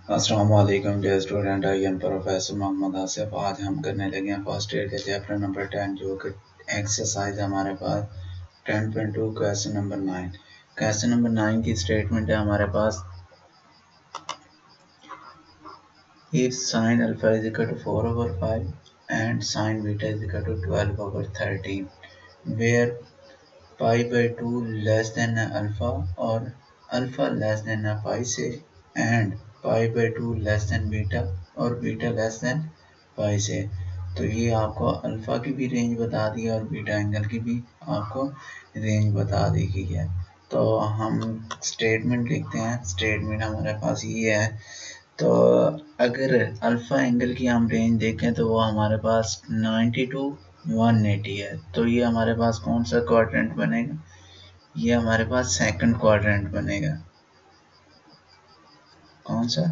अस्सलाम वालेकुम dear student, I am professor Mohammad Asif. आज हम करने लगे हैं फर्स्ट ईयर के चैप्टर नंबर 10 जो कि एक्सरसाइज हमारे पास 10.2 क्वेश्चन नंबर 9। क्वेश्चन नंबर 9 की स्टेटमेंट है हमारे पास, if sin alpha is equal to 4 over 5 and sin beta is equal to 12 over 13 where pi by 2 less than alpha और alpha less than pi से and pi by 2 less than beta और beta less than pi से। तो ये आपको alpha की भी range बता दी है और बीटा एंगल की भी आपको रेंज बता दी गई है। तो हम स्टेटमेंट लिखते हैं। स्टेटमेंट हमारे पास ये है, तो अगर अल्फा एंगल की हम रेंज देखें तो वो हमारे पास 90 टू 180 है। तो ये हमारे पास कौन सा क्वाड्रेंट बनेगा? ये हमारे पास सेकंड क्वाड्रेंट बनेगा। कौन सा?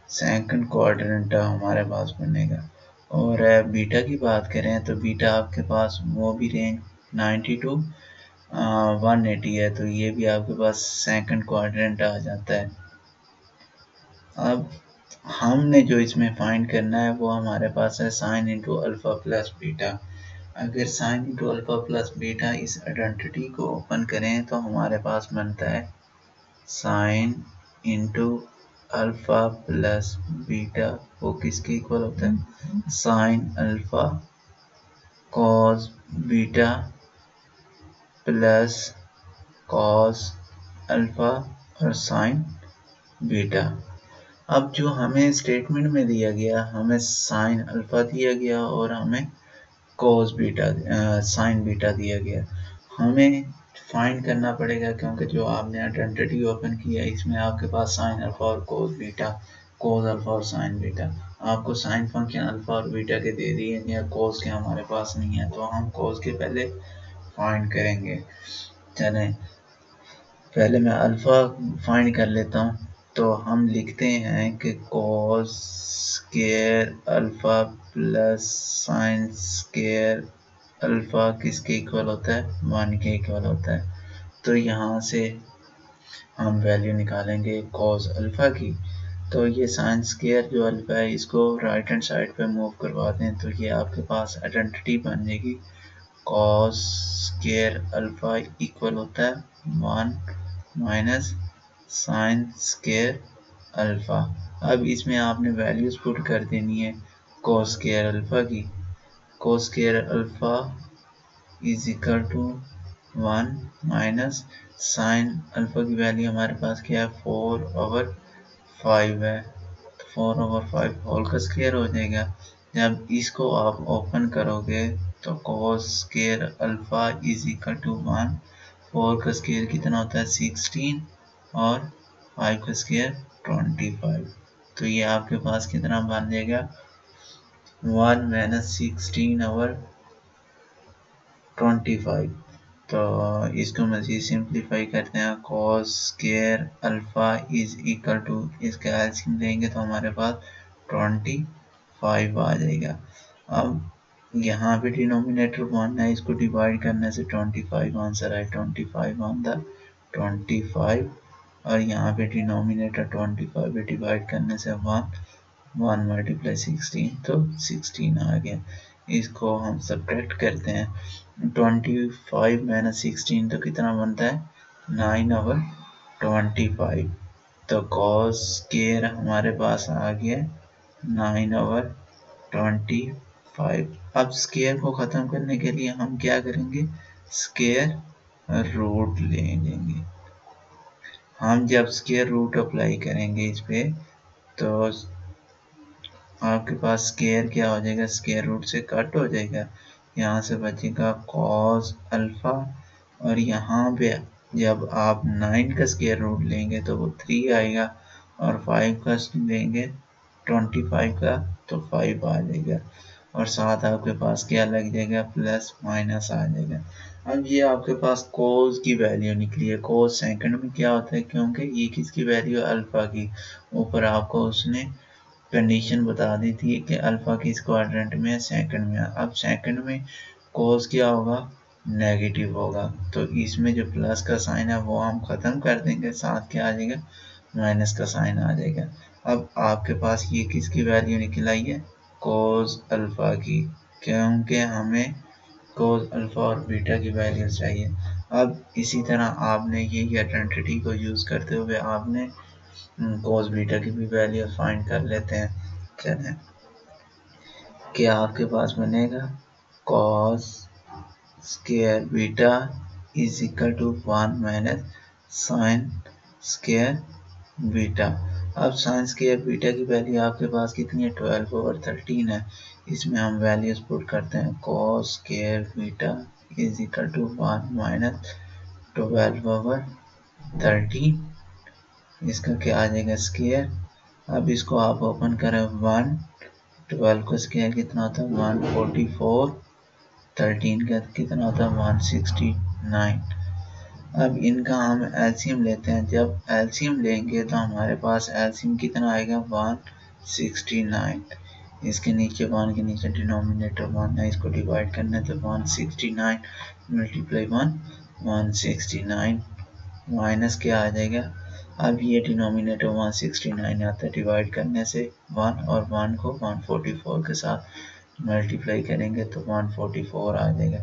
सेकंड क्वाड्रेंट हमारे पास बनेगा। और बीटा की बात करें तो बीटा आपके पास वो भी रेंज 90 टू 180 है, तो ये भी आपके पास सेकंड क्वाड्रेंट आ जाता है। अब हमने जो इसमें फाइंड करना है वो हमारे पास है sine into alpha plus beta. अगर sine into alpha plus beta इस आइडेंटिटी को ओपन करें तो हमारे पास बनता है sine into alpha plus beta, वो किसके इक्वल होता है? Sine alpha cos beta plus cos alpha और साइन बीटा। अब जो हमें स्टेटमेंट में दिया गया, हमें साइन अल्फा दिया गया और हमें कॉस बीटा साइन बीटा दिया गया। हमें फाइंड करना पड़ेगा क्योंकि जो आपने आइडेंटिटी ओपन किया इसमें आपके पास साइन अल्फा और कॉस बीटा, कॉस अल्फा और साइन बीटा, आपको साइन फंक्शन अल्फा और बीटा के दे दिए या कॉस के हमारे पास नहीं है, तो हम कॉस के पहले फाइंड करेंगे। चलें पहले मैं अल्फा फाइंड कर लेता हूँ। तो हम लिखते हैं कि cos square alpha plus sine square alpha किसके इक्वल होता है? 1 के इक्वल होता है। तो यहाँ से हम वैल्यू निकालेंगे कॉस अल्फा की। तो ये साइन स्क्वायर जो अल्फा है इसको राइट हैंड साइड पे मूव करवा दें तो ये आपके पास आइडेंटिटी बन जाएगी कॉस स्क्वायर अल्फा इक्वल होता है 1 माइनस साइन स्क्वायर अल्फा। अब इसमें आपने वैल्यूज पुट कर देनी है कॉस स्क्वायर अल्फा की। Cos square alpha is equal to 1 minus sine alpha की वैल्यू हमारे पास क्या है? 4 ओवर 5 है। 4 ओवर 5 होल का स्क्वायर हो जाएगा। जब इसको आप ओपन करोगे तो cos square alpha is equal to 1, 4 का स्क्वायर कितना होता है? 16 और 5 का स्क्वायर 25। तो ये आपके पास कितना बन जाएगा? 1 माइनस 16 ओवर 25। तो इसको मज़ीद सिंप्लीफाई करते हैं, cos square alpha is equal to, इसका एलसीएम लेंगे तो हमारे पास 25 आ जाएगा। अब यहाँ पे डिनोमिनेटर 1 है, इसको डिवाइड करने से 25 आंसर है। 25 ऑन द 25 और यहाँ पे डिनोमिनेटर 25 पे डिवाइड करने से 1 मल्टीप्लाई 16 तो 16 आ गया। इसको हम सब्ट्रैक्ट करते हैं, 25 माइनस 16 तो कितना बनता है? 9 ओवर 25। तो कॉस स्क्वायर हमारे पास आ गया 9 ओवर 25। अब स्क्वायर को ख़त्म करने के लिए हम क्या करेंगे? स्क्वायर रूट ले लेंगे। हम जब स्क्वायर रूट अप्लाई करेंगे इस पे तो आपके पास स्क्वायर क्या हो जाएगा? स्क्वायर रूट से कट हो जाएगा, यहाँ से बचेगा कॉस अल्फा और यहाँ पे जब आप 9 का स्क्वायर रूट लेंगे तो वो 3 आएगा और 5 का लेंगे 25 का तो 5 आ जाएगा और साथ आपके पास क्या लग जाएगा? प्लस माइनस आ जाएगा। अब ये आपके पास कोस की वैल्यू निकली है। कोस सेकंड में क्या होता है? क्योंकि ये किसकी वैल्यू है? अल्फा की। ऊपर आपको उसने कंडीशन बता दी थी कि अल्फा किस क्वाड्रेंट में है? सेकंड में। अब सेकंड में कोस क्या होगा? नेगेटिव होगा। तो इसमें जो प्लस का साइन है वो हम खत्म कर देंगे, साथ क्या आ जाएगा? माइनस का साइन आ जाएगा। अब आपके पास ये किसकी वैल्यू निकल आई है, कोस अल्फा की, क्योंकि हमें कोस अल्फा और बीटा की वैल्यू चाहिए। अब इसी तरह आपने यही आइडेंटिटी को यूज करते हुए आपने कोस बीटा की भी वैल्यू फाइंड कर लेते हैं। चलें, क्या आपके पास बनेगा cos square beta is equal to 1 minus sine square beta. अब साइन स्क्वायर बीटा की वैल्यू आपके पास कितनी है, 12/13 है। इसमें हम वैल्यूज पुट करते हैं, cos square beta is equal to 1 minus 12/13, इसका क्या आ जाएगा स्क्वायर। अब इसको आप ओपन करें, 1 12 का स्क्वायर कितना होता है 144, 13 का कितना होता है 169। अब इनका हम एलसीएम लेते हैं, जब एलसीएम लेंगे तो हमारे पास एलसीएम कितना आएगा 169। इसके नीचे 1 के नीचे डिनोमिनेटर 1 है, इसको डिवाइड करना है तो 169 मल्टीप्लाई 1 169 माइनस क्या आ जाएगा। अब ये डिनोमिनेटर 169 आता है, डिवाइड करने से 1 और 1 को 144 के साथ मल्टीप्लाई करेंगे तो 144 आ जाएगा।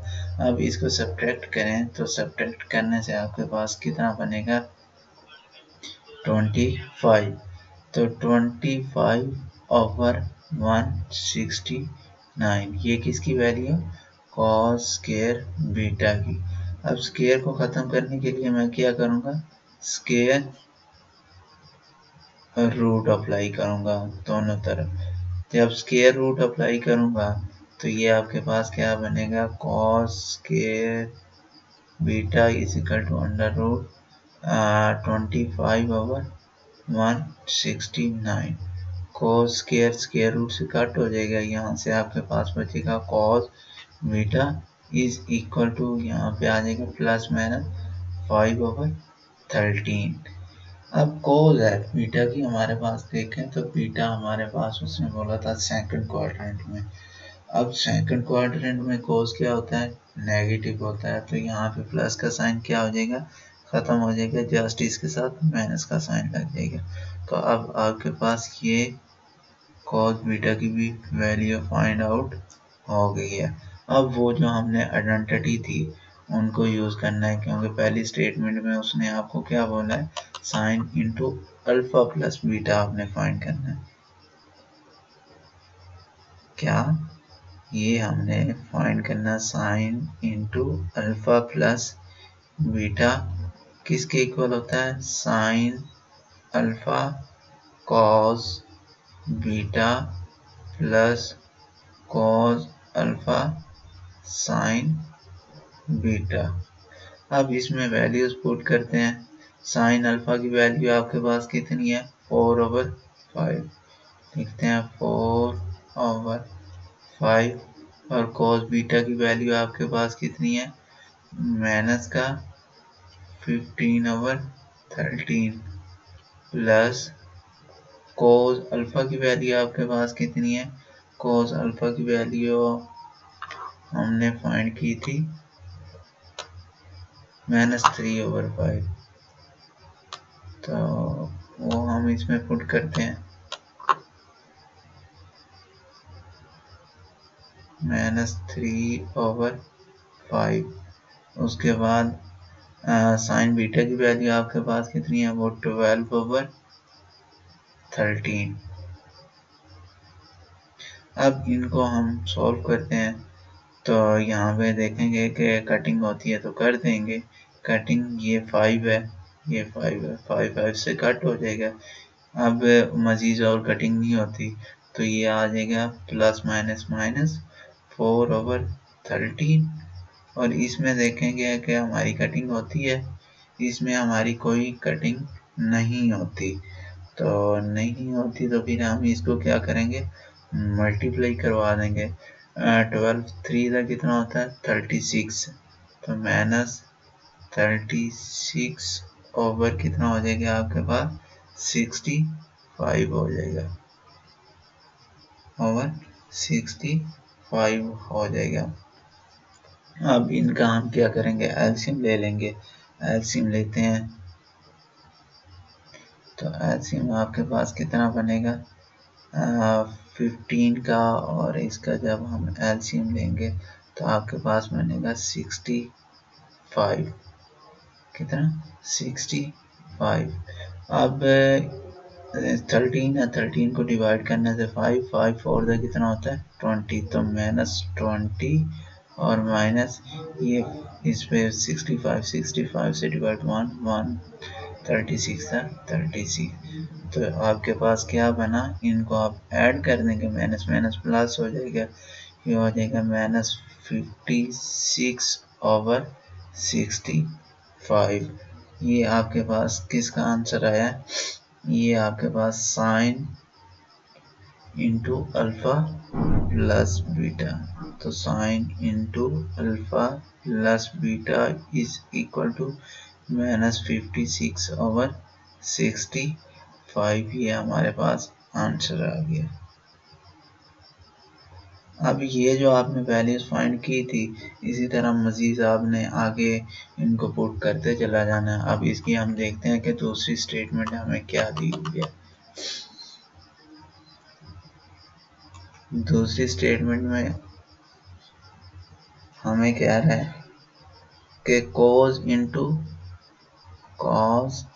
अब इसको सब्ट्रैक्ट करें तो सब्ट्रैक्ट करने से आपके पास कितना बनेगा 25। तो 25/169 ये किसकी वैल्यू, कॉस स्क्वायर बीटा की। अब स्क्वायर को खत्म करने के लिए मैं क्या करूँगा, स्क्वायर रूट अप्लाई करूँगा दोनों तरफ। जब स्क्वायर रूट अप्लाई करूँगा तो ये आपके पास क्या बनेगा, cos square beta is equal to under root 25/169। Cos square square root से कट हो जाएगा, यहाँ से आपके पास बचेगा cos beta is equal to, यहाँ पे आ जाएगा प्लस माइनस 5/13। अब कोस है बीटा की हमारे पास देखें तो बीटा हमारे पास उसने बोला था सेकंड क्वाड्रेंट में। अब सेकंड क्वाड्रेंट में कोस क्या होता है, नेगेटिव होता है, तो यहाँ पे प्लस का साइन क्या हो जाएगा, खत्म हो जाएगा, जस्ट इसके साथ माइनस का साइन लग जाएगा। तो अब आपके पास ये कॉस बीटा की भी वैल्यू फाइंड आउट हो गई है। अब वो जो हमने आइडेंटिटी थी उनको यूज करना है, क्योंकि पहली स्टेटमेंट में उसने आपको क्या बोला है, sine into alpha plus beta आपने फाइंड करना है। क्या ये हमने फाइंड करना sign into alpha plus beta किसके इक्वल होता है, sine alpha cos beta plus cos alpha sign beta. अब इसमें वैल्यूज पुट करते हैं, साइन अल्फा की वैल्यू आपके पास कितनी है 4/5, लिखते हैं 4/5, और कॉस बीटा की वैल्यू आपके पास कितनी है माइनस का 15/13 प्लस कॉस अल्फा की वैल्यू आपके पास कितनी है, कॉस अल्फा की वैल्यू हमने फाइंड की थी -3/5, तो वो हम इसमें पुट करते हैं -3/5। उसके बाद साइन बीटा की वैल्यू आपके पास कितनी है, वो 12/13। अब इनको हम सॉल्व करते हैं तो यहाँ पे देखेंगे कि कटिंग होती है तो कर देंगे कटिंग, ये 5 है, ये 5 है, 5 से कट हो जाएगा। अब मजीद और कटिंग नहीं होती तो ये आ जाएगा प्लस माइनस माइनस 4/13, और इसमें देखेंगे कि हमारी कटिंग होती है, इसमें हमारी कोई कटिंग नहीं होती। तो नहीं होती तो फिर हम इसको क्या करेंगे, मल्टीप्लाई करवा देंगे। 12 3 का कितना होता है 36, तो -36 ओवर कितना हो जाएगा आपके पास 65 हो जाएगा, ओवर 65 हो जाएगा। अब इनका हम क्या करेंगे, एलसीएम ले लेंगे। एलसीएम लेते हैं तो एलसीएम आपके पास कितना बनेगा 15 का, और इसका जब हम एलसीएम लेंगे तो आपके पास बनेगा 65। कितना 65। अब 13 है, 13 को डिवाइड करने से 5 5 फोर द कितना होता है 20, तो -20 और माइनस ये इस पे 65 65 से डिवाइड 1 1 36 था 36। तो आपके पास क्या बना, इनको आप ऐड कर देंगे, माइनस माइनस प्लस हो जाएगा, ये हो जाएगा -56/65। ये आपके पास किसका आंसर आया, ये आपके पास sine into alpha plus beta. तो sine into alpha plus beta is equal to -56/65। ये हमारे पास आंसर आ गया। अब ये जो आपने वैल्यूज फाइंड की थी, इसी तरह मजीद आपने आगे इनको पुट करते चला जाना है। अब इसकी हम देखते हैं कि दूसरी स्टेटमेंट हमें क्या दी हुई है। दूसरी स्टेटमेंट में हमें कह रहा है कि cos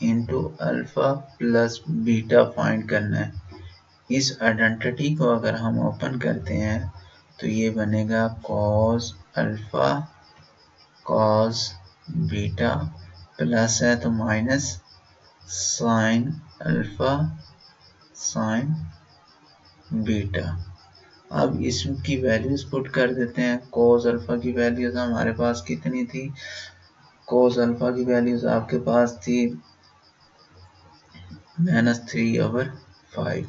into alpha plus beta find करना है। इस आइडेंटिटी को अगर हम ओपन करते हैं तो ये बनेगा cos alpha cos beta plus है तो minus sine alpha sign beta. अब इसकी वैल्यूज पुट कर देते हैं। cos अल्फा की वैल्यूज हमारे पास कितनी थी, cos अल्फा की वैल्यूज आपके पास थी -3/5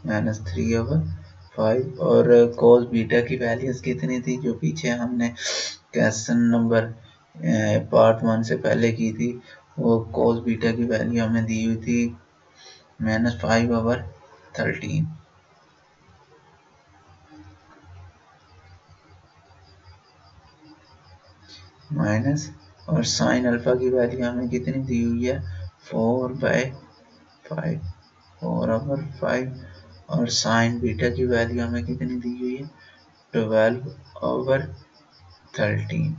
-3/5, और cos बीटा की वैल्यूज कितनी थी जो पीछे हमने क्वेश्चन नंबर पार्ट 1 से पहले की थी, वो cos बीटा की वैल्यू हमें दी हुई थी -5/13 माइनस, और साइन अल्फा की वैल्यू हमें कितनी दी हुई है 4/5 4/5, और साइन बीटा की वैल्यू हमें कितनी दी हुई है 12/13।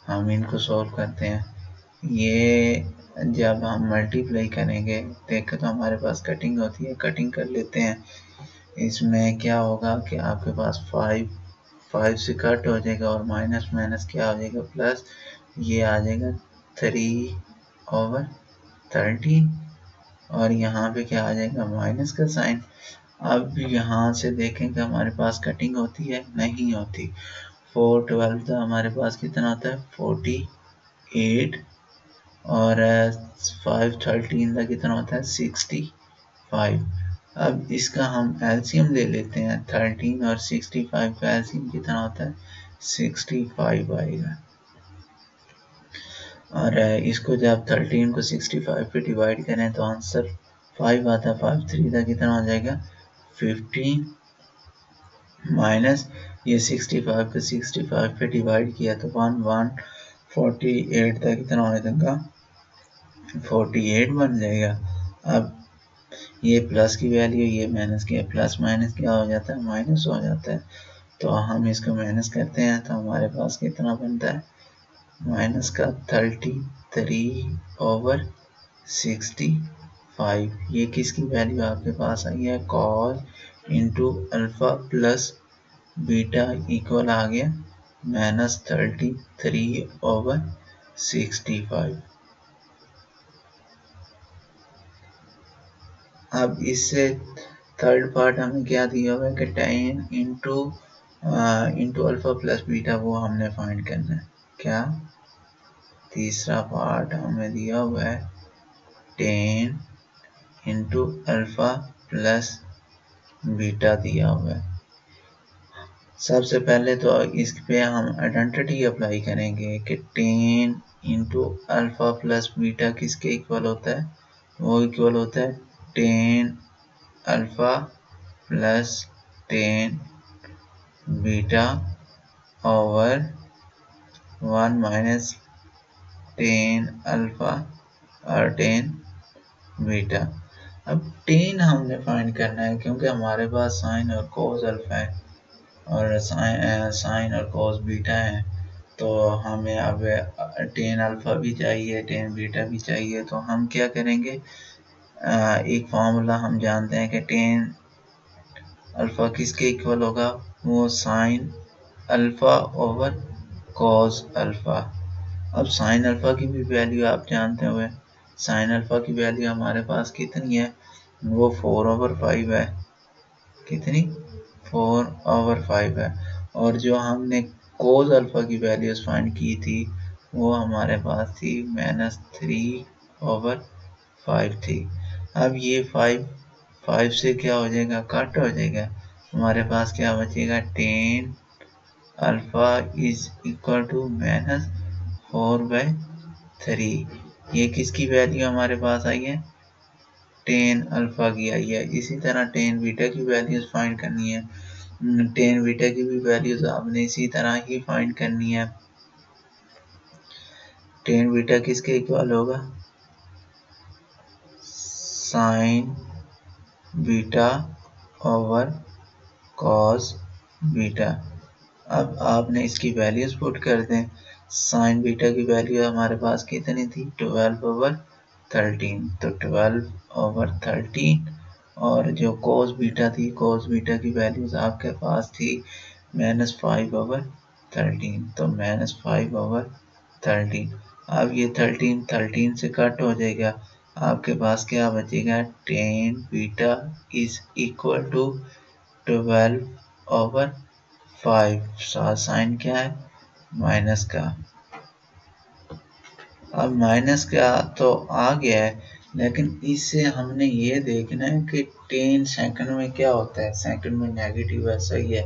हम इनको सॉल्व करते हैं। ये जब हम मल्टीप्लाई करेंगे देखें तो हमारे पास कटिंग होती है, कटिंग कर लेते हैं। इसमें क्या होगा कि आपके पास 5 से कट हो जाएगा, और माइनस माइनस क्या हो जाएगा प्लस, ये आ जाएगा 3/13, और यहाँ पे क्या आ जाएगा माइनस का साइन। अब यहाँ से देखेंगे हमारे पास कटिंग होती है, नहीं होती। 4/12 तो हमारे पास कितना होता है 48, और 5/13 का कितना होता है 65। अब इसका हम एलसीएम ले लेते हैं, 13 और 65 का एलसीएम कितना होता है 65 आएगा, और इसको जब 13 को 65 पे डिवाइड करें तो आंसर 5 आता है। 5 3 कितना हो जाएगा 15, माइनस ये 65 को 65 पे डिवाइड किया तो 1 1 48 था, कितना हो जाएगा 48 बन जाएगा। अब ये प्लस की वैल्यू, ये माइनस की, प्लस माइनस क्या हो जाता है माइनस हो जाता है। तो हम इसको माइनस करते हैं तो हमारे पास कितना बनता है माइनस का 33/65। ये किसकी वैल्यू आपके पास आई है cos into alpha plus beta equal आ गया -33/65। अब इससे थर्ड पार्ट हमें क्या दिया हुआ है कि tan into alpha plus beta, वो हमने फाइंड करना है। क्या तीसरा पार्ट हमें दिया हुआ है tan into alpha plus beta दिया हुआ है। सबसे पहले तो इस पे हम आइडेंटिटी अप्लाई करेंगे कि tan into alpha plus beta किसके इक्वल होता है, वो इक्वल होता है tan alpha plus tan beta over 1 minus tan alpha और टेन बीटा। अब टेन हमने फाइंड करना है क्योंकि हमारे पास साइन और कोस अल्फा है और साइन और कोस बीटा है, तो हमें अब टेन अल्फा भी चाहिए, टेन बीटा भी चाहिए। तो हम क्या करेंगे, एक फार्मूला हम जानते हैं कि टेन अल्फा किसके इक्वल होगा, वो sine alpha over cos alpha. अब साइन अल्फा की भी वैल्यू आप जानते हुए, साइन अल्फा की वैल्यू हमारे पास कितनी है, वो 4/5 है। कितनी, 4/5 है। और जो हमने कोस अल्फा की वैल्यूज फाइंड की थी वो हमारे पास थी -3/5 थी। अब ये 5 से क्या हो जाएगा, कट हो जाएगा। हमारे पास क्या बचेगा, tan alpha is equal to -4/3। ये किसकी वैल्यू हमारे पास आई है, टेन अल्फा की आई है। इसी तरह टेन बीटा की वैल्यूज फाइंड करनी है, टेन बीटा की भी वैल्यूज आपने इसी तरह ही फाइंड करनी है। टेन बीटा किसके इक्वल होगा, sign beta over cos beta. अब आपने इसकी वैल्यूज पुट कर दें। साइन बीटा की वैल्यू हमारे पास कितनी थी, 12/13, तो 12/13। और जो कोस बीटा थी, कोस बीटा की वैल्यूज आपके पास थी -5/13, तो -5/13। अब ये 13 से कट हो जाएगा, आपके पास क्या बचेगा, tan beta is equal to 12/5। Sine क्या है, माइनस का। अब माइनस का तो आ गया है, लेकिन इससे हमने ये देखना है कि टेन सेकंड में क्या होता है, सेकंड में नेगेटिव ऐसा ही है,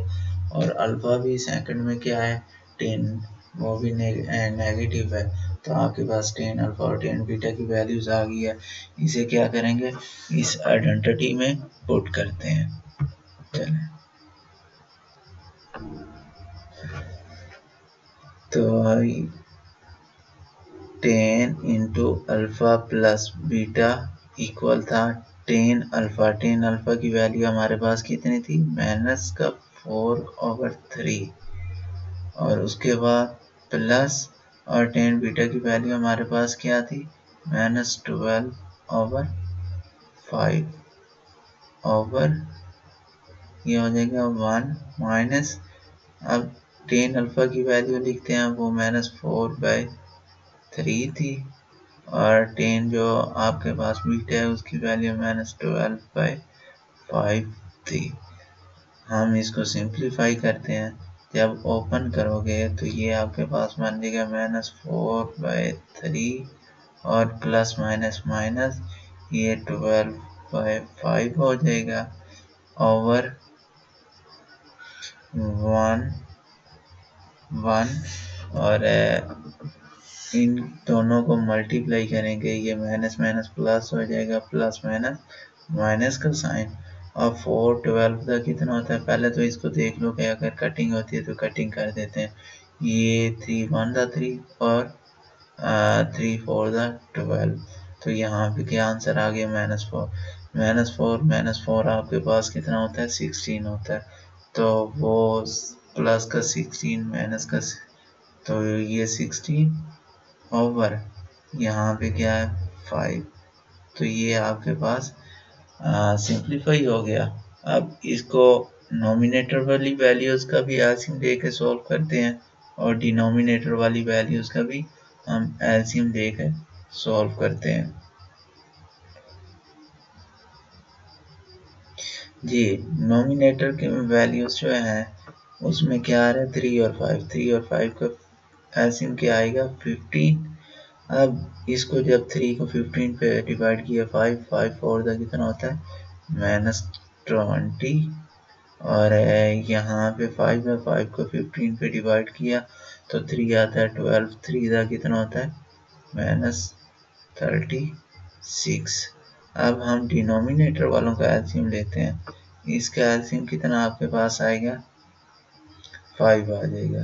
और अल्फा भी सेकंड में क्या है, टेन, वो भी नेगेटिव है। तो आपके पास टेन अल्फा और टेन बीटा की वैल्यूज आ गई है। इसे क्या करेंगे, इस आइडेंटिटी में पुट करते हैं। चलें, तो ten into alpha plus beta equal था टेन अल्फा। टेन अल्फा की वैल्यू हमारे पास कितनी थी, -4/3, और उसके बाद प्लस, और टेन बीटा की वैल्यू हमारे पास क्या थी, -12/5 ओवर, ये हो जाएगा 1 माइनस। अब टेन अल्फा की वैल्यू लिखते हैं, वो -4/3 थी, और टेन जो आपके पास बीटा है उसकी वैल्यू -12/5 थी। हम इसको सिंप्लीफाई करते हैं, जब ओपन करोगे तो ये आपके पास बन जाएगा -4/3 और प्लस माइनस माइनस, ये 12/5 हो जाएगा ओवर 1 और इन दोनों को मल्टीप्लाई करेंगे, ये माइनस माइनस प्लस हो जाएगा, प्लस माइनस माइनस का साइन। और 4/12 का कितना होता है, पहले तो इसको देख लो कि अगर कटिंग होती है तो कटिंग कर देते हैं। ये 3 1 3 और 3 4 12, तो यहाँ पे क्या आंसर आ गया, -4। -4 आपके पास कितना होता है, 16 होता है। तो वो प्लस का 16 माइनस का, तो ये 16 ओवर यहाँ पे क्या है, 5। तो ये आपके पास सिंप्लीफाई हो गया। अब इसको नोमिनेटर वाली वैल्यूज का भी एलसीएम लेके सॉल्व करते हैं, और डिनोमिनेटर वाली वैल्यूज का भी हम एलसीएम लेकर सॉल्व करते हैं। जी, नोमिनेटर के वैल्यूज जो हैं उसमें क्या आ रहा है, 3 और 5। 3 और 5 का एलसीएम क्या आएगा, 15। अब इसको जब 3 को 15 पे डिवाइड किया, 5 4 का कितना होता है, -20। और यहाँ पे 5 है, 5 को 15 पे डिवाइड किया तो 3 आता है, 12। 3 का कितना होता है, -36। अब हम डिनोमिनेटर वालों का एलसीएम लेते हैं, इसका एलसीएम कितना आपके पास आएगा, 5 आ जाएगा।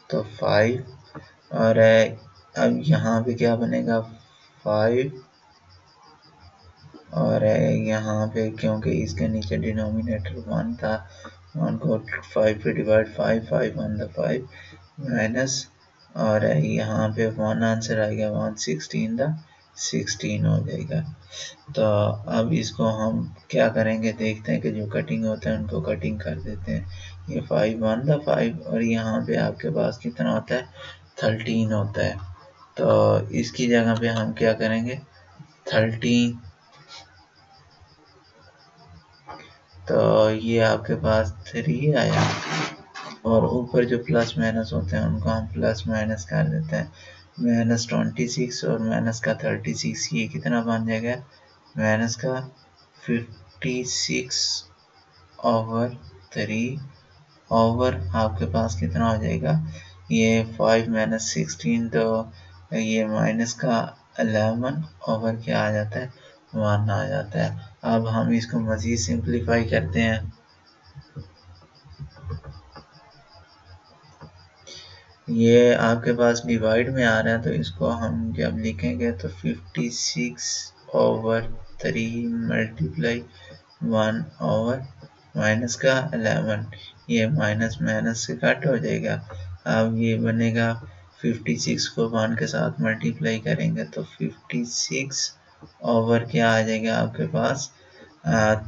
तो 5, और अब यहाँ पे क्या बनेगा, 5 और यहाँ पे क्योंकि इसके नीचे डिनोमिनेटर 1 था, 1 को 5 पे डिवाइड 5 ऑन द 5 माइनस और यहाँ पे 1 आंसर आएगा 116 द 16 हो जाएगा। तो अब इसको हम क्या करेंगे, देखते हैं कि जो कटिंग होता है उनको कटिंग कर देते हैं। ये 5 ऑन द 5 और यहाँ पे आपके पास कितना होता है 13 होता है। तो इसकी जगह पे हम क्या करेंगे 13, तो ये आपके पास 3 आया और ऊपर जो प्लस माइनस होते हैं उनको हम प्लस माइनस कर देते हैं। -26 और माइनस का 36 ये कितना बन जाएगा माइनस का 56 ओवर 3 ओवर आपके पास कितना हो जाएगा ये 5 माइनस 16 तो ये माइनस का 11 ओवर क्या आ जाता है 1 आ जाता है। अब हम इसको मज़ीद सिंप्लीफाई करते हैं। ये आपके पास डिवाइड में आ रहा है तो इसको हम जब लिखेंगे तो 56 ओवर 3 मल्टीप्लाई 1 ओवर माइनस का 11, ये माइनस माइनस से कट हो जाएगा। अब ये बनेगा 56 को 1 के साथ मल्टीप्लाई करेंगे तो 56 ओवर क्या आ जाएगा आपके पास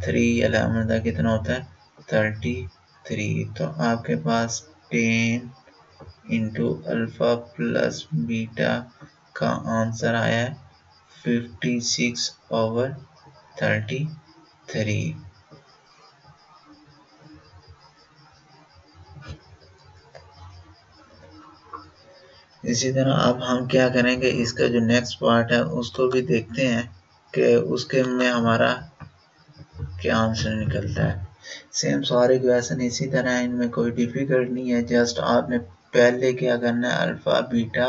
3 11 का कितना होता है 33। तो आपके पास 10 इंटू अल्फा प्लस बीटा का आंसर आया है 56 ओवर 33। इसी तरह अब हम क्या करेंगे इसका जो नेक्स्ट पार्ट है उसको भी देखते हैं कि उसके में हमारा क्या आंसर निकलता है। सेम सारे क्वेश्चन इसी तरह है, इनमें कोई डिफिकल्ट नहीं है। जस्ट आपने पहले क्या करना है alpha beta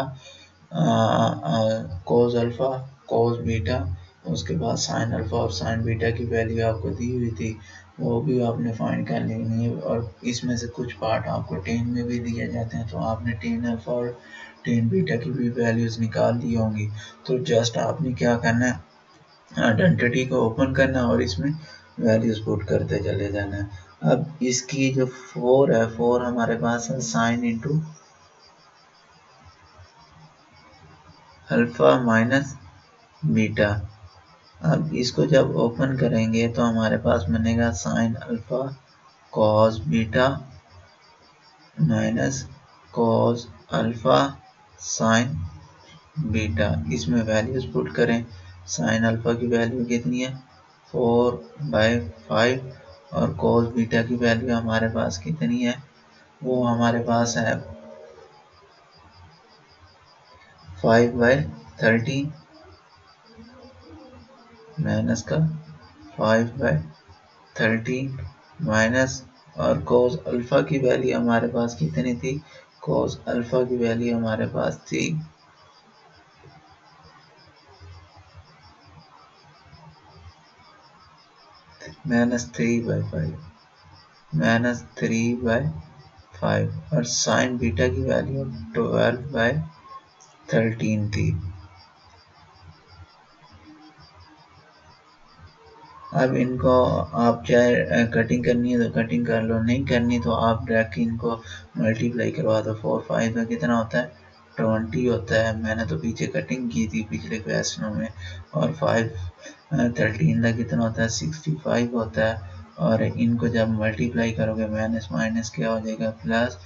cos alpha cos beta, उसके बाद साइन अल्फा और साइन बीटा की वैल्यू आपको दी हुई थी वो भी आपने फाइंड कर लेनी है। और इसमें से कुछ पार्ट आपको टेन में भी दिए जाते हैं तो आपने टेन अल्फा और टेन बीटा की भी वैल्यूज निकाल दी होंगी। तो जस्ट आपने क्या करना है आइडेंटिटी को ओपन करना और इसमें वैल्यूज पुट करते चले जाना है। अब इसकी जो 4 है 4 हमारे पास है sine into alpha minus beta. अब इसको जब ओपन करेंगे तो हमारे पास बनेगा sign alpha cos beta minus cos alpha sign beta. इसमें वैल्यूज पुट करें, साइन अल्फा की वैल्यू कितनी है 4/5 और कॉस बीटा की वैल्यू हमारे पास कितनी है वो हमारे पास है 5/13 माइनस का 5/13 माइनस और cos अल्फा की वैल्यू हमारे पास कितनी थी cos अल्फा की वैल्यू हमारे पास थी -3/5 और साइन बीटा की वैल्यू 12/13 थी। अब इनको आप चाहे कटिंग करनी है तो कटिंग कर लो, नहीं करनी तो आप डायरेक्ट इनको मल्टीप्लाई करवा दो। 4/5 का कितना होता है 20 होता है, मैंने तो पीछे कटिंग की थी पिछले क्वेश्चनों में। और 5/13 का कितना होता है 65 होता है। और इनको जब मल्टीप्लाई करोगे माइनस माइनस क्या हो जाएगा प्लस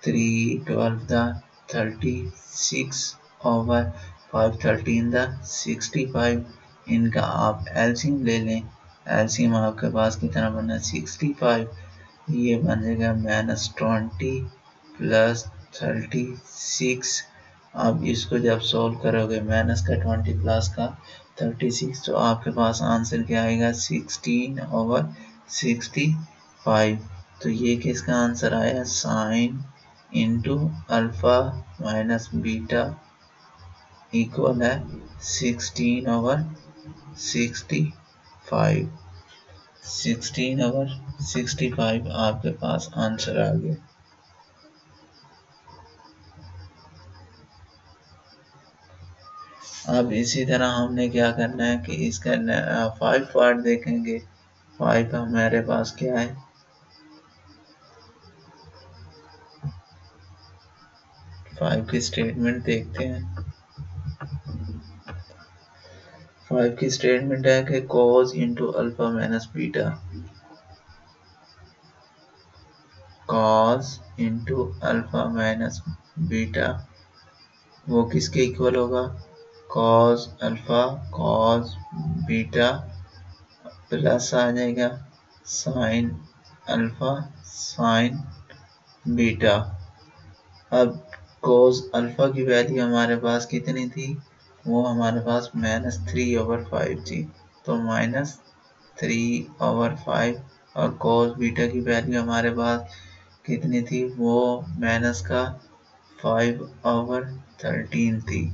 3 12 36 ओवर 5 13 65। इनका आप एलसीएम ले लें, एलसीएम आपके पास कितना बना 65, ये बन जाएगा -20 प्लस 36। अब इसको जब सॉल्व करोगे माइनस का 20 प्लस का 36 तो आपके पास आंसर क्या आएगा 16/65। तो ये किसका आंसर आया sign into alpha minus beta equal है 16/65। 16/65 आपके पास आंसर आ गया। अब इसी तरह हमने क्या करना है कि इसका 5 पार्ट देखेंगे। 5 हमारे पास क्या है, 5 की स्टेटमेंट देखते हैं। 5 की स्टेटमेंट है कि cos into alpha minus beta, cos into alpha minus beta वो किसके इक्वल होगा, cos alpha cos beta plus आ जाएगा sin अल्फा sin बीटा। अब cos अल्फा की वैल्यू हमारे पास कितनी थी, वो हमारे पास -3/5 थी, तो -3/5। और cos बीटा की वैल्यू हमारे पास कितनी थी, वो माइनस का 5/13 थी,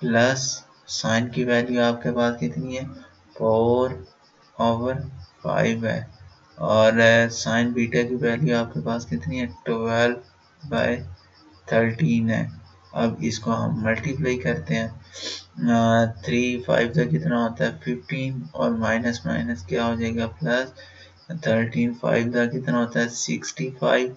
प्लस साइन की वैल्यू आपके पास कितनी है, 4/5 है, और साइन बीटा की वैल्यू आपके पास कितनी है, 12/13 है। अब इसको हम मल्टीप्लाई करते हैं, 3 5 का कितना होता है 15, और माइनस माइनस क्या हो जाएगा प्लस, 13 5 का कितना होता है 65,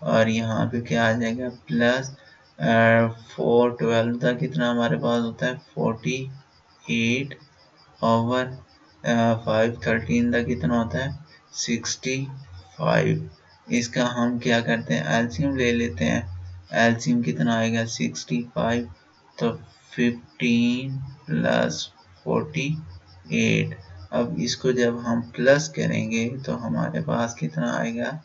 और यहाँ पे क्या आ जाएगा प्लस 4 12 का कितना हमारे पास होता है 48/5, 13 का कितना होता है 65। इसका हम क्या करते हैं एलसीएम ले लेते हैं, एलसीएम कितना आएगा 65, तो 15 प्लस 48। अब इसको जब हम प्लस करेंगे तो हमारे पास कितना आएगा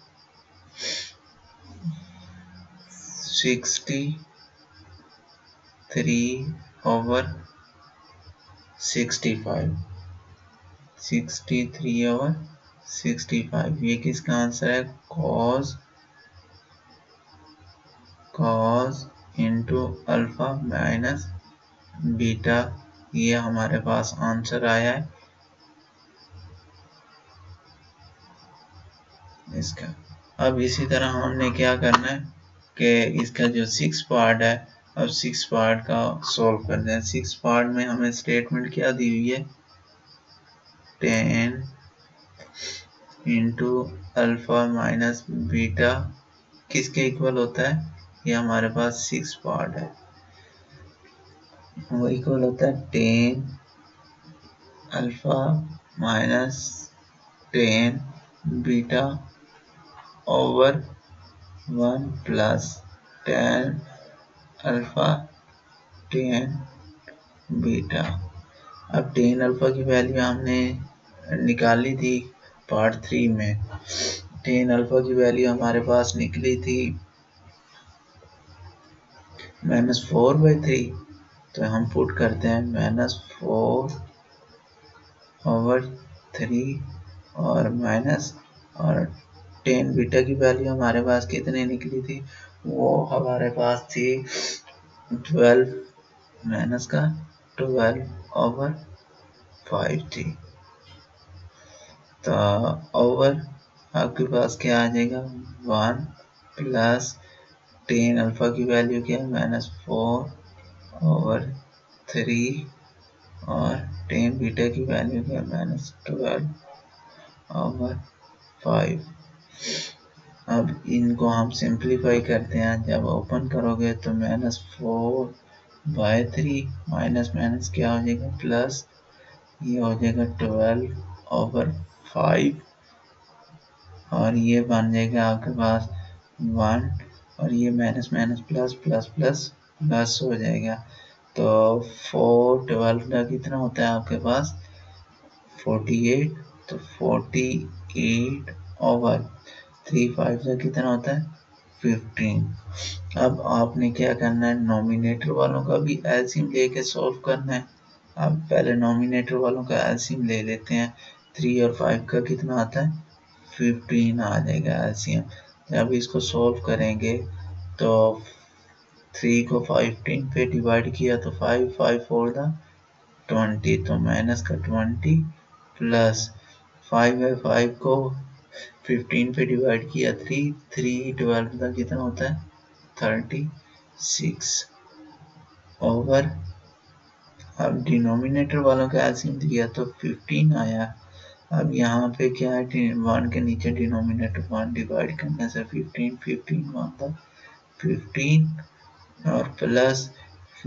63/65, 63/65। ये किसका आंसर है, cos into alpha minus beta, ये हमारे पास आंसर आया है इसका। अब इसी तरह हमने क्या करना है कि इसका जो 6 पार्ट है, अब 6 पार्ट का सॉल्व करते हैं। 6 पार्ट में हमें स्टेटमेंट क्या दी हुई है, 10 इंटू अल्फा माइनस बीटा किसके इक्वल होता है, ये हमारे पास 6 पार्ट है, वो इक्वल होता है 10 alpha minus 10 beta over 1 plus 10 alpha 10 beta. अब 10 अल्फा की वैल्यू हमने निकाली थी पार्ट 3 में, 10 अल्फा की वैल्यू हमारे पास निकली थी -4/3, तो हम पुट करते हैं -4/3 और माइनस, और 10 बीटा की वैल्यू हमारे पास कितनी निकली थी, वो हमारे पास थी 12 माइनस का 12/5 थी, तो ओवर आपके पास क्या आ जाएगा 1 प्लस 10 अल्फा की वैल्यू क्या है -4/3, और 10 बीटा की वैल्यू क्या है -12/5। अब इनको हम सिंप्लीफाई करते हैं, जब ओपन करोगे तो -4/3 माइनस माइनस क्या हो जाएगा प्लस, ये हो जाएगा 12/5, और ये बन जाएगा आपके पास 1, और ये minus minus plus plus plus plus हो जाएगा, तो 4 12 का कितना होता है आपके पास 48, तो 48/3 5 का कितना होता है 15। अब आपने क्या करना है, नॉमिनेटर वालों का भी एलसीएम लेके सॉल्व करना है। अब पहले नॉमिनेटर वालों का एलसीएम ले लेते हैं, 3 और 5 का कितना आता है 15 आ जाएगा एलसीएम। जब इसको सॉल्व करेंगे तो 3 को 15 पे डिवाइड किया तो 5 5 4 दा 20, तो माइनस का 20 प्लस 5/5 को 15 पे डिवाइड किया 3 3 12 का कितना होता है 36 ओवर अब डिनोमिनेटर वालों का एलसीएम दिया तो 15 आया। अब यहाँ पे क्या है, 1 के नीचे डिनोमिनेटर 1 डिवाइड करने से 15, 15 1 था 15 और प्लस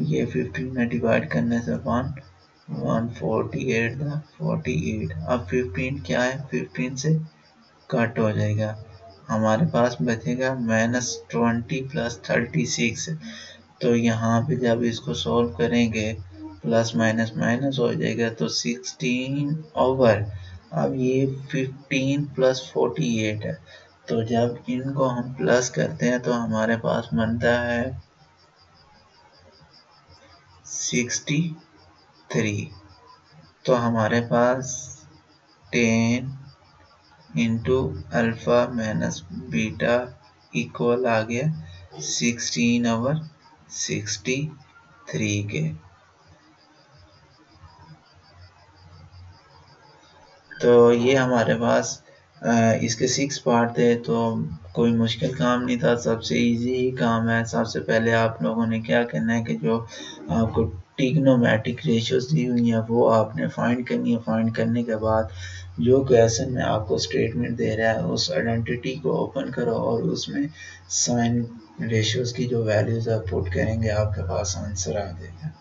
ये 15 में डिवाइड करने से 1 148 था 48। अब 15 क्या है, 15 से कट हो जाएगा, हमारे पास बचेगा -20 प्लस 36। तो यहाँ पे जब इसको सॉल्व करेंगे प्लस माइनस माइनस हो जाएगा तो 16 ओवर। अब ये 15 प्लस 48 है, तो जब इनको हम प्लस करते हैं तो हमारे पास बनता है 63। तो हमारे पास 10 into alpha minus beta equal आ गया 16 ओवर 63 के। तो ये हमारे पास इसके 6 पार्ट थे, तो कोई मुश्किल काम नहीं था, सबसे इजी ही काम है। सबसे पहले आप लोगों ने क्या करना है कि जो आपको ट्रिग्नोमेट्रिक रेशियोज दी हुई हैं वो आपने फाइंड करनी है। फाइंड करने के बाद जो क्वेश्चन में आपको स्टेटमेंट दे रहा है उस आइडेंटिटी को ओपन करो और उसमें साइन रेशियोज की जो वैल्यूज आप पुट करेंगे आपके पास आंसर आ जाएगा।